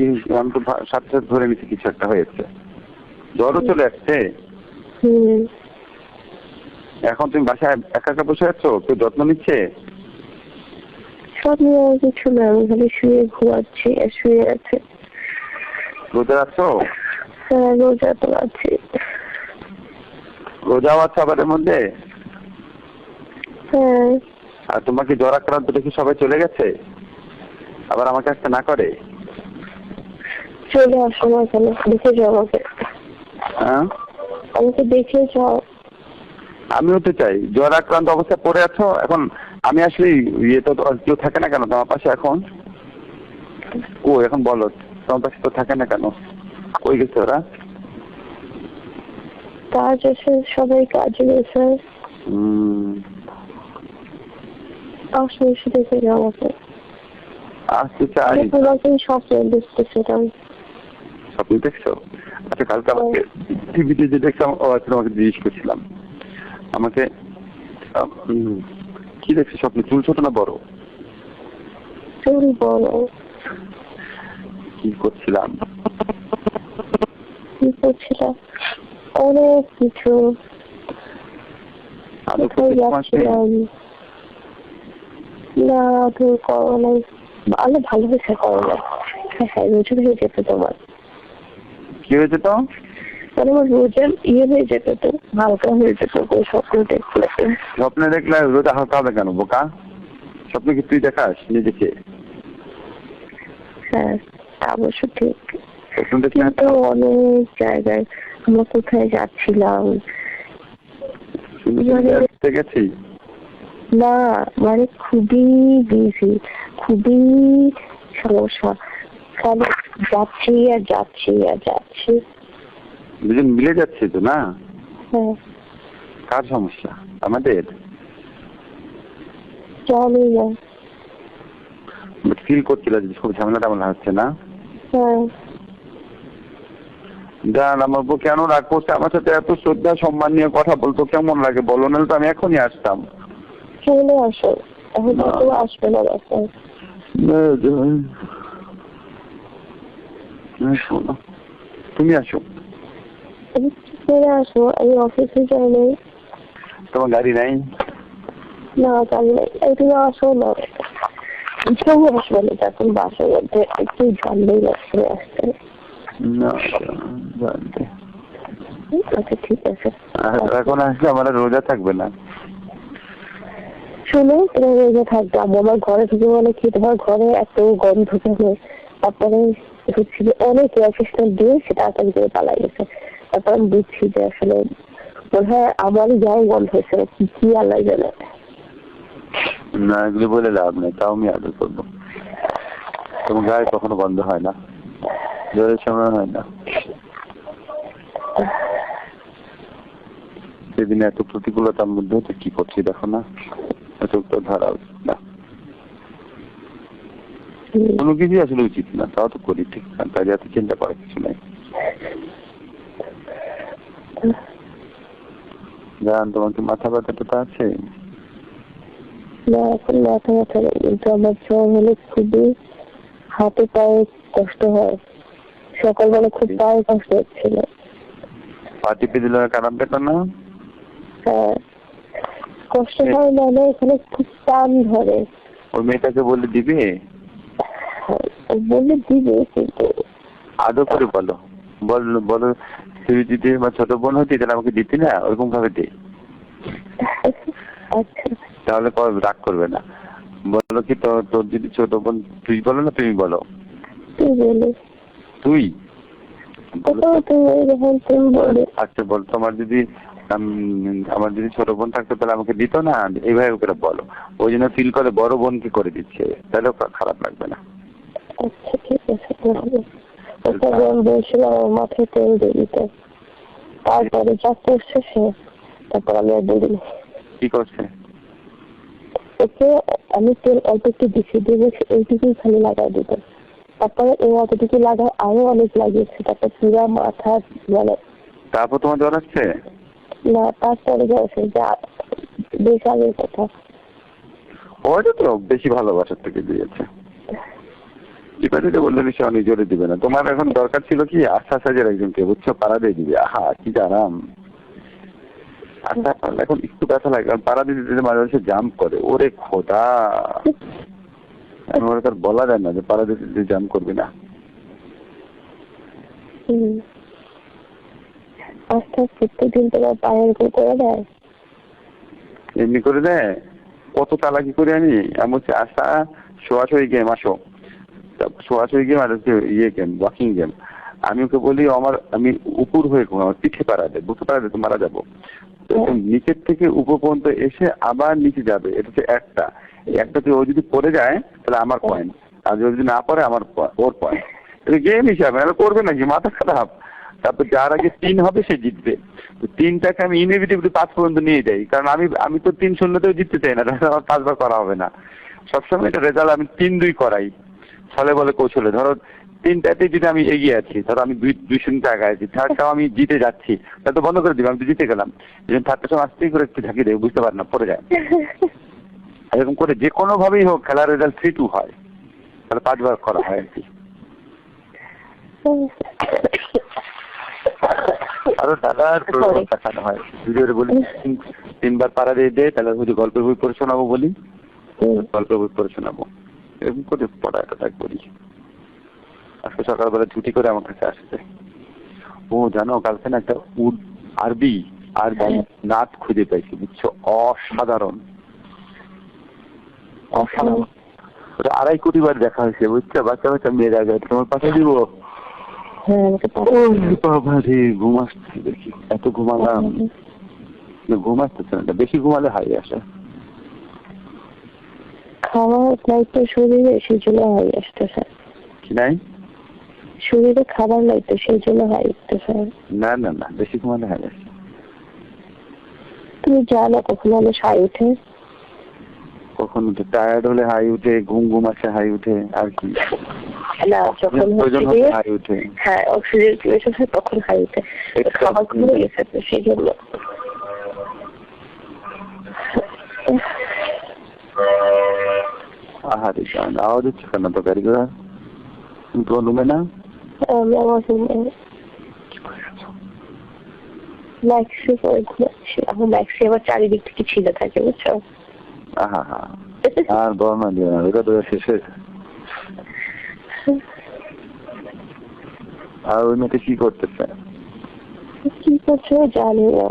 কি আমি তো সাথে সাথে ধরে নিচ্ছি কিছু একটা হয়েছে, জ্বরও চলে আসছে। এখন তুমি বাসায় একা একা বসে আছো, কেউ যত্ন নিচ্ছে? সব নিয়ে কিছু না, আমি খালি শুয়ে ঘুমাচ্ছি আর শুয়ে আছে। রোজা আছো? হ্যাঁ রোজা তো আছি। রোজাও আছে আবার এর মধ্যে? হ্যাঁ। আর তোমাকে জ্বর আক্রান্ত দেখে সবাই চলে গেছে, আবার আমাকে আসতে না করে? চলে আসো না কেন, দেখে যাও আমাকে। হ্যাঁ আমাকে দেখে যাও। আমিও তো চাই। জ্বর আক্রান্ত অবস্থায় পড়ে আছো এখন, আমি আসলে ইয়ে তো কেউ থাকে না কেন তোমার পাশে এখন? ও এখন বলো, তোমার পাশে তো থাকে না কেন, কই গেছে ওরা? কাজ আছে, সবাই কাজে গেছে। আসো এসে দেখে যাও আমাকে। আসতে চাই। তোমাকে স্বপ্নে দেখতেছিলাম। স্বপ্ন দেখছো? আচ্ছা কালকে আমাকে টিভিতে যে দেখলাম, ও আচ্ছা তোমাকে জিজ্ঞেস করছিলাম, আমাকে কি দেখছো স্বপ্নে? চুল ছোট না বড়? চুল বড়। কি করছিলাম? কি করছিলাম? অনেক কিছু। কোথায় যাচ্ছিলাম? না তুমি করো নাই। ভালো ভালো হয়েছে, করো না। হ্যাঁ হ্যাঁ রোজা হয়ে যেত তোমার। কি হয়েছে তো? মানে আমার রোজা ইয়ে হয়ে যেত তো, হালকা হয়ে যেত ওই স্বপ্ন দেখলে। স্বপ্নে দেখলে রোজা হালকা হবে কেন বোকা? স্বপ্ন কি তুই দেখাস নিজেকে? হ্যাঁ অবশ্য ঠিক, স্বপ্ন দেখলে কিন্তু অনেক জায়গায় আমরা কোথায় যাচ্ছিলাম গেছি না, মানে খুবই বিজি, খুবই সমস্যা, খালি যাচ্ছি আর যাচ্ছি আর যাচ্ছি। দুজন মিলে যাচ্ছে তো না? হ্যাঁ। কার সমস্যা? আমাদের? জানি না। ফিল করছিল যে খুব ঝামেলা টামেলা হচ্ছে না? হ্যাঁ। জান আমার বউ কেন রাগ করছে আমার সাথে, এত শ্রদ্ধা সম্মান নিয়ে কথা বলতো, কেমন লাগে বলো, নাহলে তো আমি এখনই আসতাম। চলে আসো, এখন তো আসবে না বাসায়। তুমি আসো। চলে আসো, আমি অফিসে যাই নাই। তোমার গাড়ি নাই? না গাড়ি নাই, তুমি আসো না। কেউ আসবে না, যখন বাসার মধ্যে একটু জানলেই লাগছে আসতে। আচ্ছা ঠিক আছে। এখন আসলে আমার রোজা থাকবে না। শোনো তোমার রোজা থাকবে, আমার ঘরে থেকে বলে কি তোমার ঘরে এত গন্ধ থাকে, তারপরে হচ্ছে যে অনেক অ্যাসিস্ট্যান্ট দিয়ে সেটা তাড়াতাড়ি করে পালাই গেছে। তারপর আমি বুঝছি যে আসলে মনে হয় আমারই গায়ে গন্ধ হয়েছে, কি কি আল্লাহ জানে। না এগুলি বলে লাভ নেই, তাও আমি আদর করবো। তোমার গায়ে কখনো বন্ধ হয় না, জ্বরের সময় হয় না। সেদিন এত প্রতিকূলতার মধ্যে তো কি করছি দেখো না, এত তো ধরা উচিত না, কোনো কিছুই আসলে উচিত না, তাও তো করি ঠিক না, তাই এত চিন্তা করার কিছু নাই। জান তোমার কি মাথা ব্যথাটা আছে? না এখন মাথা ব্যথা নেই, কিন্তু আমার জ্বর হলে খুবই হাতে পায়ে কষ্ট হয়। সকালবেলা খুব পায়ে কষ্ট হচ্ছিল। পা টিপে দিলে খারাপ পেত না? হ্যাঁ কষ্ট হয়, মানে এখানে খুব টান ধরে। ওই মেয়েটাকে বলে দিবে? বললে দিবে, কিন্তু আদৌ করে বলো, বলো বলো তুই যদি আমার ছোট বোন হতি তাহলে আমাকে দিতি না, ওরকম ভাবে দে। আচ্ছা তাহলে রাগ করবে না। বলো কি তোর যদি ছোট বোন, তুই বলো না তুমি বলো? তুই বলে। তুই আচ্ছা বল, তোমার যদি আমার যদি ছোট বোন থাকতো তাহলে আমাকে দিত না, এইভাবে করে বলো। ওই জন্য ফিল করে বড় বোনকে করে দিচ্ছে, তাহলে খারাপ লাগবে না। আচ্ছা ঠিক আছে, একটা বোন বলছিল আমার মাথায় তেল দিয়ে দিতে, তারপরে যা করছে সে, তারপর আমি আর বলি কি করছে? ওকে আমি তেল অল্প একটু দিচ্ছি, দিয়ে বলছি এইটুকুই খালি লাগাই দিতে, তারপরে ও অতটুকু লাগায় আরো অনেক লাগিয়েছে, তারপর পুরা মাথা মানে। তারপর তোমার জ্বর আসছে? না তারপরে যাচ্ছে যা বেশ আগের কথা। ওইটা তো বেশি ভালোবাসার থেকে দিয়েছে। টিপা দিতে বললে নিশ্চয় অনেক জোরে দিবে না। তোমার এখন দরকার ছিল কি আস্থা সাজের একজনকে, বুঝছো, পাড়া দিয়ে দিবে। আহা কি আরাম। আচ্ছা এখন একটু ব্যথা লাগে, কারণ পাড়া দিতে দিতে মাঝে মাঝে জাম্প করে। ওরে খোদা, ওরা তার বলা যায় না যে পাড়া দিতে দিতে জাম্প করবি না। আস্তে প্রত্যেকদিন তোমার পায়ের উপর করে দেয়, এমনি করে দেয়। কত চালাকি করে আমি বলছি আশা শোয়াশোয়ী গেম আসো, শোয়াশোয়ী গেম আর হচ্ছে ইয়ে গেম, ওয়াকিং গেম। আমি ওকে বলি আমি উপর হয়ে ঘুম, আমার পিঠে পাড়া দেয়, বুকে পাড়া দেয় তো মারা যাবো। নিচের থেকে উপর পর্যন্ত এসে আবার নিচে যাবে, এটা হচ্ছে একটা। একটাতে ও যদি পড়ে যায় তাহলে আমার পয়েন্ট, আর যদি না পড়ে ওর পয়েন্ট। গেম হিসাবে করবে নাকি, মাথা খারাপ। তারপর যার আগে 3 হবে সে জিতবে। 3টাকে আমি ইনএভিটেবলি 5 পর্যন্ত নিয়ে যাই, কারণ আমি তো 3-0তেও জিততে চাই না, আমার 5 বার করা হবে না। সবসময় এটা রেজাল্ট আমি 3-2 করাই, ছলে বলে কৌশলে। ধরো 3টাতে যদি আমি এগিয়ে আছি, ধরো আমি 2-0 আগে আছি, থার্ডটাও আমি জিতে যাচ্ছি, তাহলে তো বন্ধ করে দিবে, আমি তো জিতে গেলাম। থার্ডটার সময় আসতেই করে একটু ঝাঁকি দেবে, বুঝতে পারে না, পড়ে যায়। এরকম করে যে কোনো ভাবেই হোক খেলার রেজাল্ট 3-2 হয়, তাহলে 5 বার করা হয় আর কি। আরো দাদার দেখানো হয়, ভিডিওতে বলি 3 বার পাড়া দিয়ে দেয়, তাহলে যদি গল্পের বই পড়ে শোনাবো বলি, গল্পের বই পড়ে শোনাবো, এরকম করে পড়াটা করি। আজকে সকালবেলা ছুটি করে আমার কাছে আসছে। ও জানো কালকে না একটা আরবি নাচ খুঁজে পাইছি, বুঝছো, অসাধারণ অসাধারণ। ওটা 2.5 কোটি বার দেখা হয়েছে, বুঝছো, বাচ্চা বাচ্চা মেয়েরা যায়। তোমার পাঠিয়ে দিব। ঘুম আসছে দেখি, এত ঘুমালাম, ঘুম আসতেছে না, বেশি ঘুমালে হাই আসে। খাবার নাই তো শরীরে, সেই জন্য হাই আসতেছে। কি নাই? শরীরে খাবার নাই তো সেই জন্য হাই আসতেছে। না না না, বেশি ঘুমালে হাই আসে। তুমি জানো কখনো আমার হাই উঠে? কখনো তো টায়ার্ড হলে হাই উঠে, ঘুম আসে হাই উঠে, আর কি না, যখন হাই উঠে, হ্যাঁ অক্সিজেন প্রেশার হয় তখন হাই উঠে, খাবার কমে গেছে তো সেই জন্য। আহারে জান, আওয়াজ হচ্ছে কেন তো গাড়ি ঘোড়া? তুমি তোমার রুমে না? আমি আমার রুমে ম্যাক্সি করে ঘুমাচ্ছি। এখন ম্যাক্সি আবার চারিদিক থেকে ছিঁড়ে থাকে, বুঝছো। আহা হা, আর বর্ণা দিও না, এটা তো শেষ হয়েছে। আর ওই মেয়েটা কি করতেছে? কি করছে জানি না।